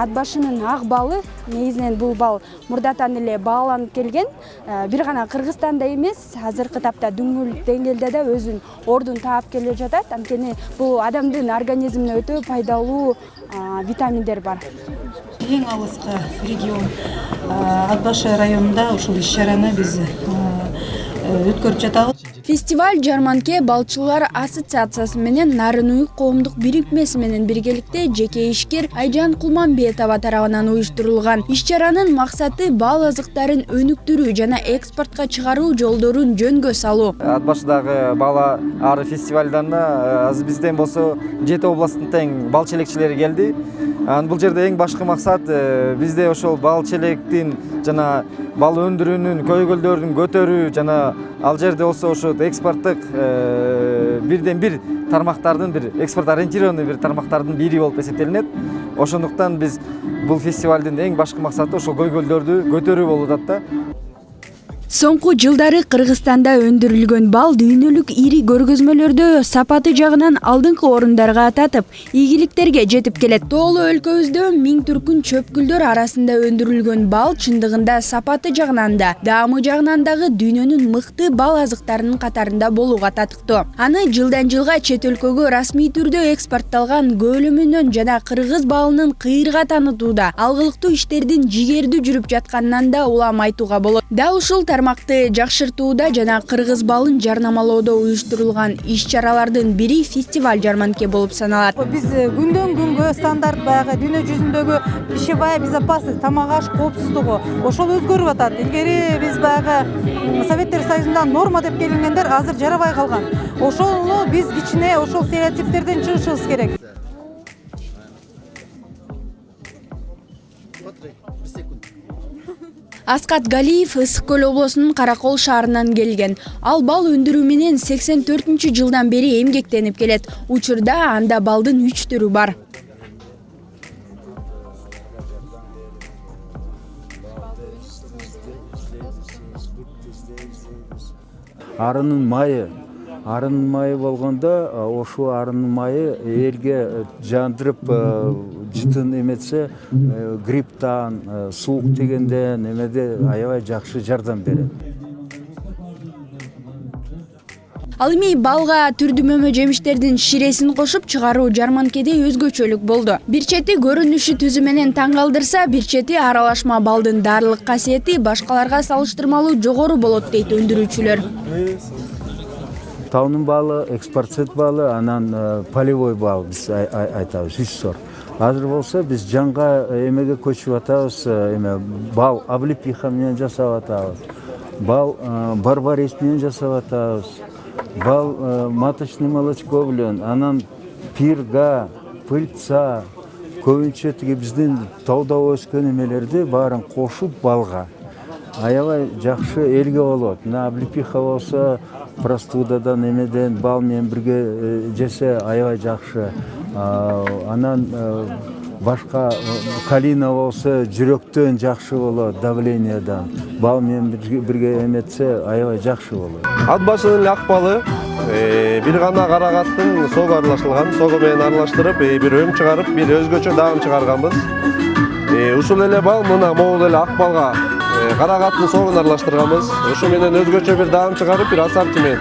ат башынын ак балы, негизинен бул бал мурдатан эле бааланып келген. Бир гана Кыргызстанда эмес, азыркы тапта дүңгүлдүк деңгээлде да өзүнүн ордун таап келе жатат. Анткени бул адамдын организмине өтө пайдалуу витаминдер бар. Эң алыска регион Ат башы районунда ушул иш-чараны биз өткөрүп жатабыз. Фестиваль Жарманке балчылар ассоциациясы менен Нарынуй коомдук бирикмеси менен биргеликте жеке ишкер Айжан Кулманбетова тарабынан уюштурулган. Иш-чаранын максаты бал азыктарын өнүктүрүү жана экспортко чыгаруу жолдорун жөнгө салуу. Ат башыдагы бала ары фестивалдарына азыр бизден болсо 7 областтын тең бал челекчилери келди. Бул жерде эң башкы максат бизде ошол бал челектин жана бал өндүрүүнүн көйгөлдөрүн көтөрүү жана ал жерде болсо ошо экспорттук бирден бир тармактардын бир экспорт ориентированный бир тармактардын бири болуп эсептелинет. Ошондуктан биз бул фестивалдын эң башкы максаты ошол көйгөлдөрдү көтөрүү болуп атат да. Соңку жылдары Кыргызстанда өндүрүлгөн бал дүйнөлүк ири көргөзмөлөрдө сапаты жагынан алдыңкы орундарга татып, ийгиликтерге жетип келет. Тоолуу өлкөбүздө миң түркүн чөпкүлдөр арасында өндүрүлгөн бал чындыгында сапаты жагынан да, даамы жагынан дагы дүйнөнүн мыкты бал азыктарынын катарында болууга татыктуу. Аны жылдан жылга чет өлкөгө расмий түрдө экспортталган көлөмүнөн жана кыргыз балынын кыйырга таанытууда алгылыктуу иштердин жигердүү жүрүп жатканынан да улам айтууга болот. Да ушул тармакты жакшыртууда жана кыргыз балын жарнамалоодо уюштурулган иш-чаралардын бири фестиваль Жарманке болуп саналат. Биз күндөн күнгө стандарт баягы дүйнө жүзүндөгү пищевая безопасность, тамак аш коопсуздугу ошол өзгөрүп атат. Илгери биз баягы Советтер Союзунда норма деп келингендер азыр жарабай калган. Ошону биз кичине ошол стереотиптерден чыгышыбыз керек. Аскат Галиев Ысык көл облусунун Каракол шаарынан келген. Ал бал өндүрүү менен 84-жылдан бери эмгектенип келет. Учурда анда балдын 3 түрү бар. Арынын майы болгондо ошол арынын майы элге жандырып жытын эметсе грипптан, суук тигенден эмеде аябай жакшы жардам берет. Ал эми балга түрдүмөмө жемиштердин ширесин кошуп чыгаруу Жарманкеде өзгөчөлүк болду. Бир чети көрүнүшү түзү менен таң калтырса, бир чети аралашма балдын дарылык касиети башкаларга салыштырмалуу жогору болот дейт өндүрүүчүлөр. Таунун балы, экспорт балы, анан полевой бал биз айтабыз, 3 сорт. Азыр болсо биз жанга эмеге көчүп атабыз, бал облепиха менен жасап атабыз. Бал барбарис менен жасап атабыз. Бал маточный молочко менен, анан пирга, пыльца, көбүнчө тиги биздин тауда өскөн эмелерди баарын кошуп балга аябай жакшы элге болот. Мына облепиха болсо простудадан эмеден бал менен бирге жесе аябай жакшы. Анан башка калина болсо жүрөктөн жакшы болот, давлениядан. Бал менен бирге эметсе аябай жакшы болот. Ат башынын ак балы бир гана карагаттын сого аралашылган, сого менен аралаштырып, бир өң чыгарып, бир өзгөчө даам чыгарганбыз. Ушул эле бал мына могул эле ак балга карагаттын согун аралаштырганбыз. Ошо менен өзгөчө бир даам чыгарып, бир ассортимент.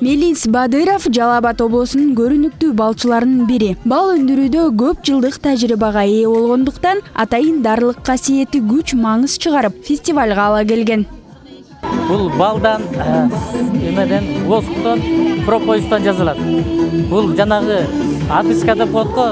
Мелис Бадыров Жалал Абад облусунун көрүнүктүү балчыларынын бири. Бал өндүрүүдө көп жылдык тажрыйбага ээ болгондуктан атайын дарылык касиети күч маңыз чыгарып, фестивалга ала келген. Бул балдан эмеден восктон, пропоистон жазылат. Бул жанагы адыска деп коет го.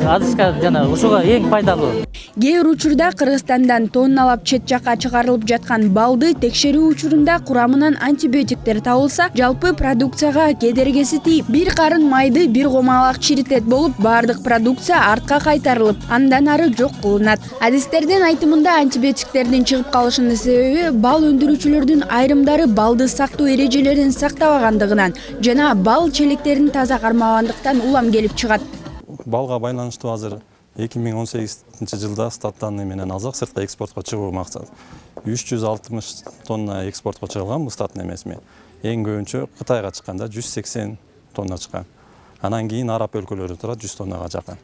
Адыска жана ушуга эң пайдалуу. Кээ бир учурда Кыргызстандан тонналап чет жакка чыгарылып жаткан балды текшерүү учурунда курамынан антибиотиктер табылса, жалпы продукцияга кедергиси тийип, бир карын майды бир комалак чиритет болуп, бардык продукция артка кайтарылып, андан ары жок кылынат. Адистердин айтымында антибиотиктердин чыгып калышынын себеби бал өндүрүүчүлөрдүн айрымдары балды сактоо эрежелерин сактабагандыгынан жана бал челектерин таза кармагандыктан улам келип чыгат. Балга байланыштуу азыр 2018-жылда статтаны менен азык сыртка экспортко чыгуу максат. 360 тонна экспортко чыгылган бул статтын эмесимен. Эң көбүнчө Кытайга чыкканда 180 тонна чыккан. Анан кийин араб өлкөлөрү турат 100 тоннага жакын.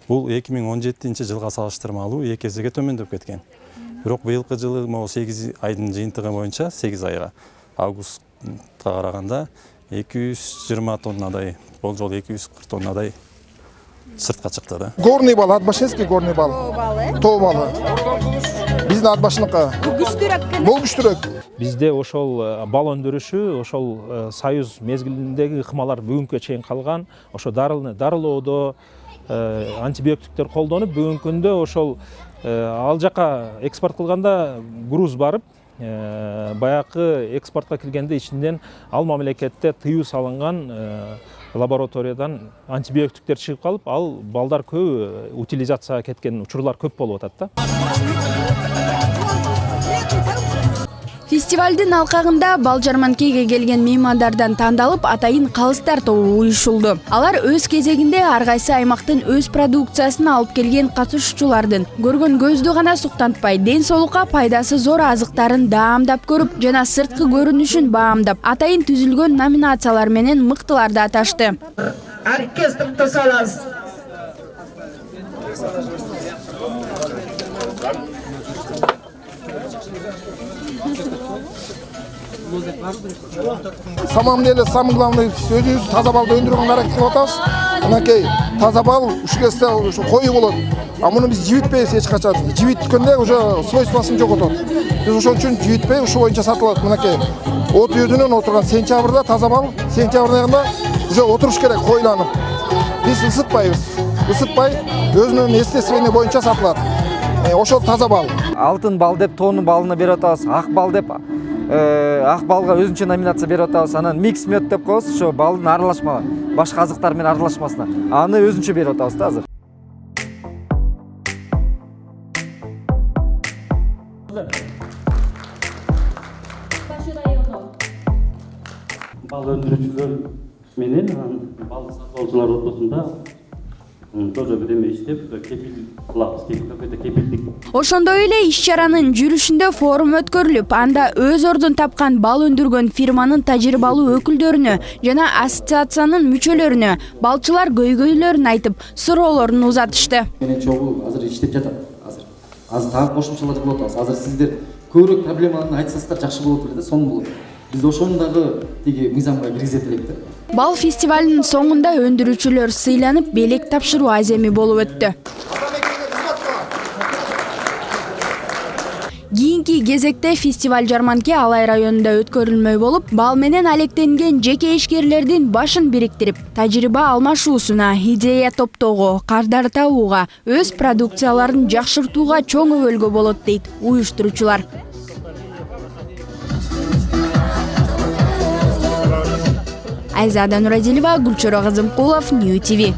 Бул 2017 жылга салыштырмалуу 2 эсеге төмөндөп кеткен. Бирок быйылкы жылы могу 8 айдын жыйынтыгы боюнча 8 айга августка караганда 220 тоннадай, болжол 240 тоннадай сыртка чыкты да. Горный бал, Атбашевский горный бал. Тоо балы. Биздин Атбашыныкы. Бул күчтүрөөк. Бизде ошол бал өндүрүшү, ошол союз мезгилиндеги ыкмалар бүгүнкү чейин калган. Ошо дарылоодо антибиотиктер колдонуп, бүгүнкү күндө ошол ал жака экспорт кылганда груз барып, баягы экспортко киргенде ичинен ал мамлекетте тыюу салынган лабораториядан антибиотиктер чыгып калып, ал балдар көп утилизацияга кеткен учурлар көп болуп атат да. Фестивалдын алкагында бал жарманкеге келген меймандардан тандалып атайын калыстар тобу уюшулду. Алар өз кезегинде ар кайсы аймактын өз продукциясын алып келген катышуучулардын көргөн көздү гана суктантпай, ден соолукка пайдасы зор азыктарын даамдап көрүп жана сырткы көрүнүшүн баамдап, атайын түзүлгөн номинациялар менен мыктыларды аташты. Оркестрди салабыз. Самом деле, самый главный өзүбүз таза балды өндүрүүгө аракет кылып атабыз. Анакей таза бал ушу кезде ушу кою болот. А муну биз жибитпейбиз эч качан. Жибиткенде уже свойствосын жоготот. Биз ошон үчүн жибитпей ушу боюнча сатылат. Мынакей от үйдүнөн отурган сентябрда таза бал, сентябрдын айында уже отуруш керек койланып. Биз ысытпайбыз. Ысытпай өзүнүн естествени боюнча сатылат. Ошол таза бал. Алтын бал деп тоонун балына берип атабыз. Ак бал деп ак балга өзүнчө номинация берип атабыз. Анан микс мед деп коебуз, ошо балдын аралашма, башка азыктар менен аралашмасына. Аны өзүнчө берип атабыз да азыр. Бал өндүрүүчүлөр менен бал сатуучулар ортосунда тоже бирдеме иштеп, кепил кылабыз, кепилдик. Ошондой эле иш-чаранын жүрүшүндө форум өткөрүлүп, анда өз ордун тапкан бал өндүргөн фирманын тажрыйбалуу өкүлдөрүнө жана ассоциациянын мүчөлөрүнө балчылар көйгөйлөрүн айтып, суроолорун узатышты. Менен чогуу азыр иштеп жатат. Азыр тагы кошумчалар болот. Азыр сиздер көбүрөөк проблеманы айтсаңыздар жакшы болот эле да, сонун болот. Биз ошону дагы тиги мыйзамга киргизет элек да. Бал фестивалынын соңунда өндүрүүчүлөр сыйланып, белек тапшыруу аземи болуп өттү. Кийинки кезекте фестиваль жарманке Алай районунда өткөрүлмөй болуп, бал менен алектенген жеке ишкерлердин башын бириктирип, тажрыйба алмашуусуна, идея топтоого, кардар табууга, өз продукцияларын жакшыртууга чоң өбөлгө болот дейт уюштуруучулар. Айзада Нурадилова, Гүлчора Кызымкулов, Нью ТВ.